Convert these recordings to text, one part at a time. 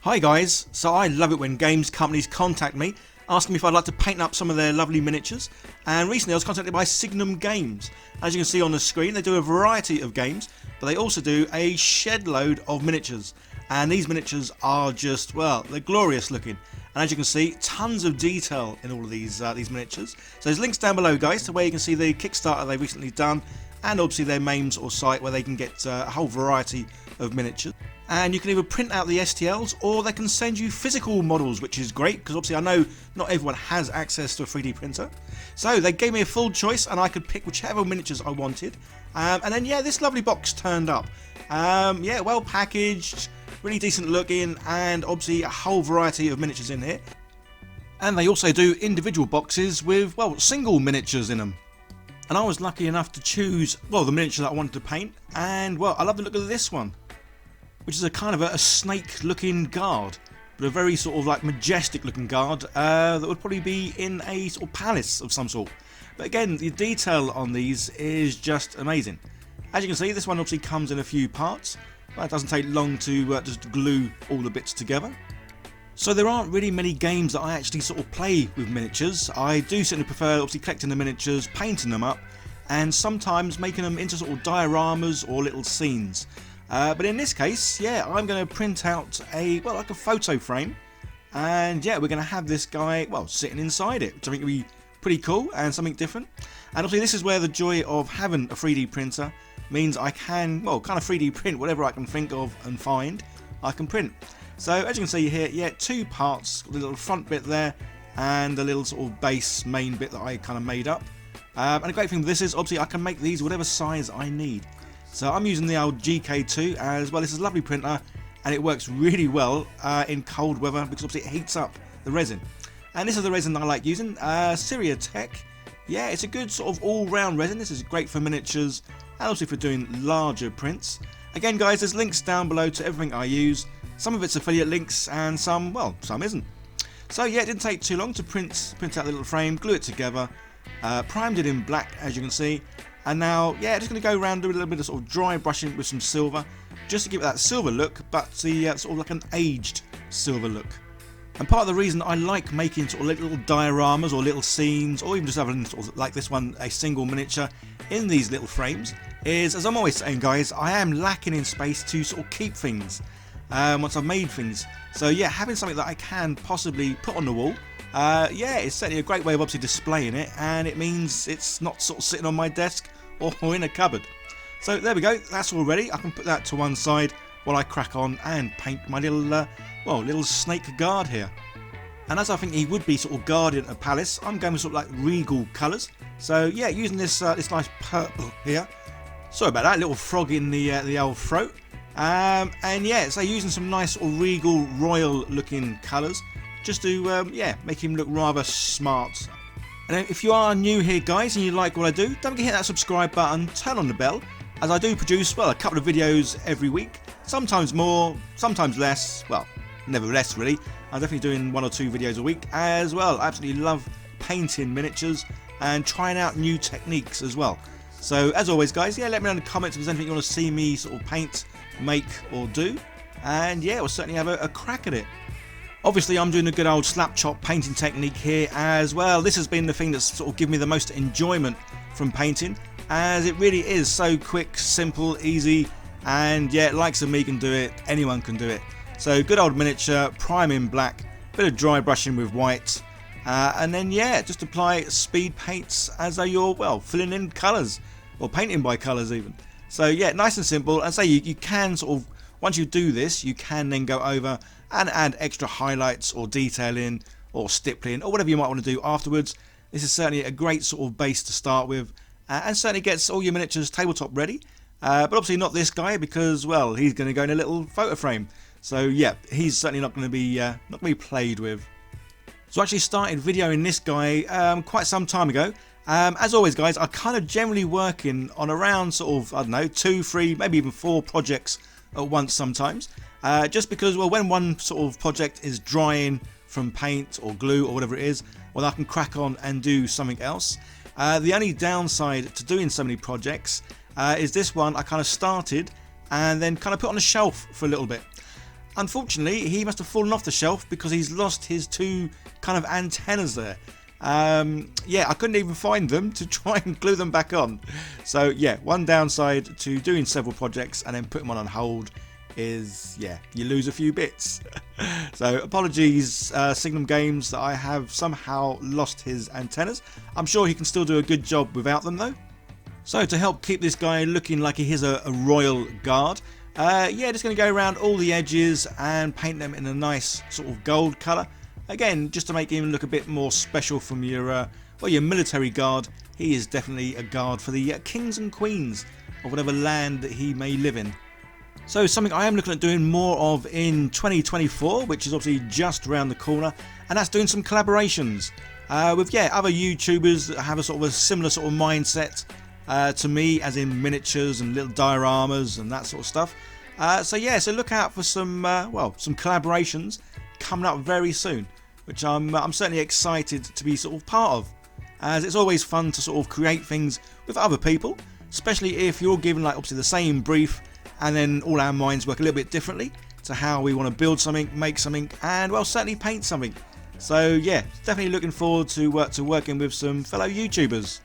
Hi guys, so I love it when games companies contact me asking me if I'd like to paint up some of their lovely miniatures, and recently I was contacted by Signum games. As you can see on the screen, they do a variety of games, but they also do a shed load of miniatures, and these miniatures are just, well, they're glorious looking. And as you can see, tons of detail in all of these miniatures. So there's links down below guys to where you can see the Kickstarter they've recently done, and obviously their memes or site where they can get a whole variety of miniatures. And you can either print out the STLs or they can send you physical models, which is great because obviously I know not everyone has access to a 3D printer. So they gave me a full choice and I could pick whichever miniatures I wanted. And then yeah, this lovely box turned up. Yeah, well packaged, really decent looking, and obviously a whole variety of miniatures in here. And they also do individual boxes with, well, single miniatures in them. And I was lucky enough to choose, well, the miniature that I wanted to paint, and well, I love the look of this one, which is a kind of a snake looking guard, but a very sort of like majestic looking guard that would probably be in a sort of palace of some sort. But again, the detail on these is just amazing. As you can see, this one obviously comes in a few parts, but it doesn't take long to just glue all the bits together. So there aren't really many games that I actually sort of play with miniatures. I do certainly prefer obviously collecting the miniatures, painting them up, and sometimes making them into sort of dioramas or little scenes. But in this case, yeah, I'm going to print out a, well, like a photo frame, and yeah, we're going to have this guy, well, sitting inside it, which I think will be pretty cool and something different. And obviously this is where the joy of having a 3D printer means I can, well, kind of 3D print whatever I can think of and find, I can print. So as you can see here, yeah, two parts, the little front bit there, and the little sort of base main bit that I kind of made up. And the great thing with this is, obviously, I can make these whatever size I need. So I'm using the old GKTWO as well. This is a lovely printer, and it works really well in cold weather because obviously it heats up the resin. And this is the resin I like using, Siraya. Yeah, it's a good sort of all-round resin. This is great for miniatures and also for doing larger prints. Again, guys, there's links down below to everything I use. Some of it's affiliate links and some, well, some isn't. So yeah, it didn't take too long to print out the little frame, glue it together, primed it in black as you can see, and now yeah, just going to go around do a little bit of sort of dry brushing with some silver, just to give it that silver look, but the sort of like an aged silver look. And part of the reason I like making sort of little dioramas or little scenes, or even just having sort of like this one, a single miniature in these little frames, is, as I'm always saying guys, I am lacking in space to sort of keep things once I've made things. So yeah, having something that I can possibly put on the wall, yeah, it's certainly a great way of obviously displaying it, and it means it's not sort of sitting on my desk or in a cupboard. So there we go, that's all ready. I can put that to one side while I crack on and paint my little, well, little snake guard here. And as I think he would be sort of guarding a palace, I'm going with sort of like regal colours. So yeah, using this this nice purple here. Sorry about that, little frog in the old throat. And yeah, so using some nice sort of regal, royal looking colours, just to yeah, make him look rather smart. And if you are new here guys and you like what I do, don't forget to hit that subscribe button, turn on the bell, as I do produce, well, a couple of videos every week, sometimes more, sometimes less, well, never less really. I'm definitely doing 1 or 2 videos a week as well. I absolutely love painting miniatures and trying out new techniques as well. So as always guys, yeah, let me know in the comments if there's anything you want to see me sort of paint, make or do, and yeah, we'll certainly have a crack at it. Obviously I'm doing a good old slap chop painting technique here as well. This has been the thing that's sort of given me the most enjoyment from painting, as it really is so quick, simple, easy, and yeah, likes of me can do it, anyone can do it. So good old miniature, prime in black, bit of dry brushing with white, and then yeah, just apply speed paints as though you're, well, filling in colours, or painting by colours even. So yeah, nice and simple, and so you can sort of, once you do this, you can then go over and add extra highlights or detailing or stippling or whatever you might want to do afterwards. This is certainly a great sort of base to start with, and certainly gets all your miniatures tabletop ready. But obviously not this guy, because well, he's going to go in a little photo frame. So yeah, he's certainly not going to be played with. So I actually started videoing this guy quite some time ago. As always guys, I kind of generally working on around sort of, I don't know, 2, 3, maybe even 4 projects at once sometimes. Just because, well, when one sort of project is drying from paint or glue or whatever it is, well, I can crack on and do something else. The only downside to doing so many projects is this one I kind of started and then kind of put on a shelf for a little bit. Unfortunately, he must have fallen off the shelf because he's lost his two kind of antennas there. Yeah, I couldn't even find them to try and glue them back on. So yeah, one downside to doing several projects and then putting one on hold is, yeah, you lose a few bits. So apologies, Signum Games, that I have somehow lost his antennas. I'm sure he can still do a good job without them though. So to help keep this guy looking like he is a royal guard, yeah, just going to go around all the edges and paint them in a nice sort of gold colour. Again, just to make him look a bit more special from your, well, your military guard. He is definitely a guard for the kings and queens of whatever land that he may live in. So something I am looking at doing more of in 2024, which is obviously just around the corner, and that's doing some collaborations with, yeah, other YouTubers that have a sort of a similar sort of mindset to me, as in miniatures and little dioramas and that sort of stuff. So yeah, so look out for some well, some collaborations coming up very soon, which I'm certainly excited to be sort of part of, as it's always fun to sort of create things with other people, especially if you're given like obviously the same brief and then all our minds work a little bit differently to how we want to build something, make something, and well, certainly paint something. So yeah, definitely looking forward to working with some fellow YouTubers.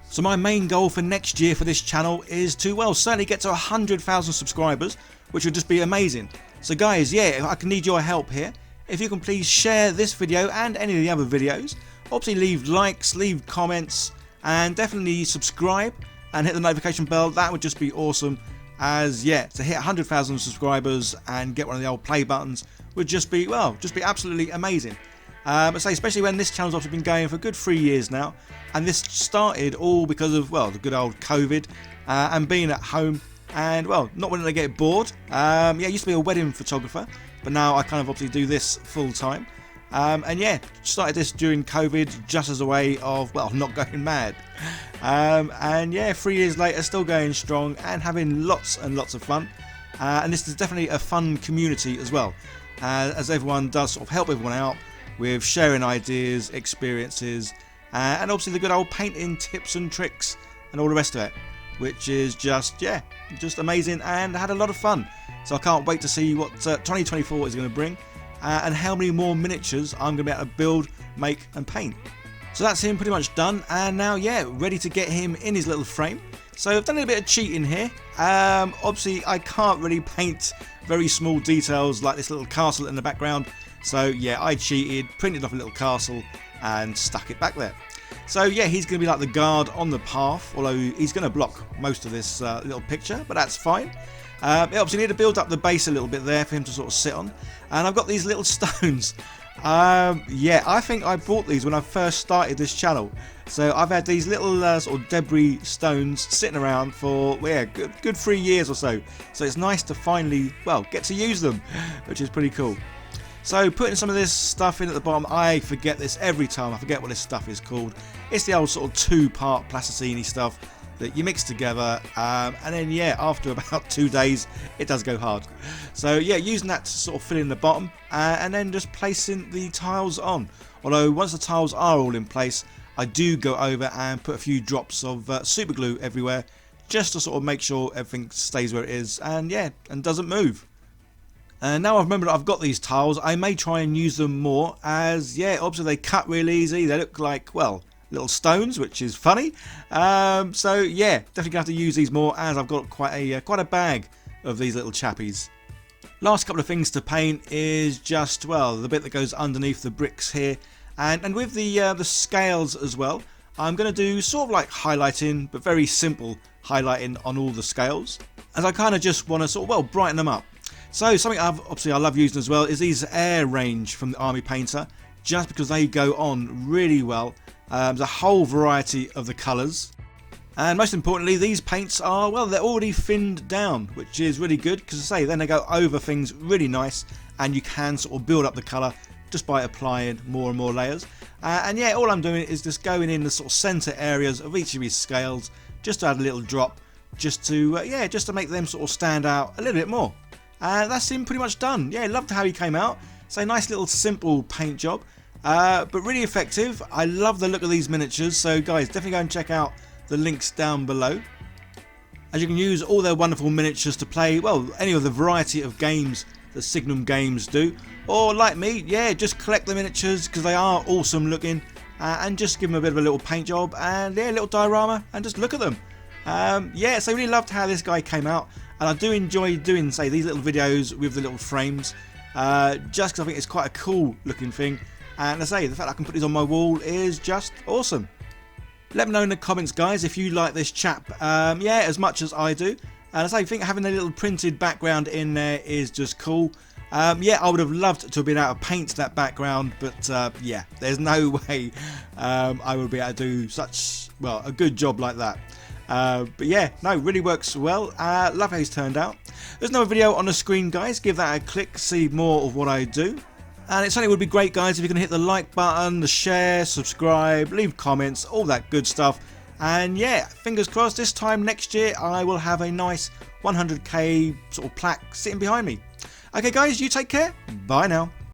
So my main goal for next year for this channel is to, well, certainly get to 100,000 subscribers, which would just be amazing. So guys, yeah, I can need your help here. If you can please share this video and any of the other videos. Obviously leave likes, leave comments, and definitely subscribe and hit the notification bell. That would just be awesome. As yeah, to hit 100,000 subscribers and get one of the old play buttons would just be, well, just be absolutely amazing. I say, especially when this channel's obviously been going for a good 3 years now, and this started all because of, well, the good old COVID and being at home and, well, not wanting to get bored. Yeah, I used to be a wedding photographer, but now I kind of obviously do this full time. And yeah, started this during COVID just as a way of, well, not going mad. And yeah, 3 years later, still going strong and having lots and lots of fun. And this is definitely a fun community as well, as everyone does sort of help everyone out with sharing ideas, experiences, and obviously the good old painting tips and tricks and all the rest of it, which is just, yeah, just amazing, and I had a lot of fun. So I can't wait to see what 2024 is going to bring, and how many more miniatures I'm going to be able to build, make and paint. So that's him pretty much done, and now, yeah, ready to get him in his little frame. So I've done a bit of cheating here. Obviously I can't really paint very small details like this little castle in the background. So yeah, I cheated, printed off a little castle and stuck it back there. So yeah, he's going to be like the guard on the path, although he's going to block most of this little picture, but that's fine. Obviously need to build up the base a little bit there for him to sort of sit on. And I've got these little stones. Yeah, I think I bought these when I first started this channel. So I've had these little sort of debris stones sitting around for, well, yeah, good 3 years or so. So it's nice to finally, well, get to use them, which is pretty cool. So putting some of this stuff in at the bottom, I forget this every time. I forget what this stuff is called. It's the old sort of two-part plasticine stuff that you mix together, and then yeah, after about 2 days it does go hard. So yeah, using that to sort of fill in the bottom, and then just placing the tiles on. Although once the tiles are all in place, I do go over and put a few drops of super glue everywhere, just to sort of make sure everything stays where it is, and yeah, and doesn't move. And now I've remembered I've got these tiles, I may try and use them more, as yeah, obviously they cut real easy. They look like, well, little stones, which is funny. So yeah, definitely gonna have to use these more, as I've got quite a bag of these little chappies. Last couple of things to paint is just, well, the bit that goes underneath the bricks here, and with the scales as well. I'm going to do sort of like highlighting, but very simple highlighting on all the scales, as I kind of just want to sort of, well, brighten them up. So something I love using as well is these air range from the Army Painter, just because they go on really well. There's a whole variety of the colours, and most importantly, these paints are, well, they're already thinned down, which is really good, because I say then they go over things really nice, and you can sort of build up the colour just by applying more and more layers. And yeah, all I'm doing is just going in the sort of centre areas of each of these scales, just to add a little drop, just to yeah, just to make them sort of stand out a little bit more. And that's him pretty much done. Yeah, loved how he came out. So nice little simple paint job, but really effective. I love the look of these miniatures, so guys, definitely go and check out the links down below, as you can use all their wonderful miniatures to play, well, any of the variety of games that Signum Games do, or like me, yeah, just collect the miniatures because they are awesome looking, and just give them a bit of a little paint job and yeah, a little diorama and just look at them. Yeah, so I really loved how this guy came out, and I do enjoy doing, say, these little videos with the little frames, just because I think it's quite a cool looking thing, and I say the fact I can put these on my wall is just awesome. Let me know in the comments, guys, if you like this chap, yeah, as much as I do. And I think having a little printed background in there is just cool. Yeah, I would have loved to have been able to paint that background, but yeah, there's no way I would be able to do such, well, a good job like that. But yeah, no, really works well. Love how he's turned out. There's another video on the screen, guys. Give that a click, see more of what I do. And it certainly would be great, guys, if you can hit the like button, the share, subscribe, leave comments, all that good stuff. And yeah, fingers crossed this time next year I will have a nice 100k sort of plaque sitting behind me. Okay, guys, you take care. Bye now.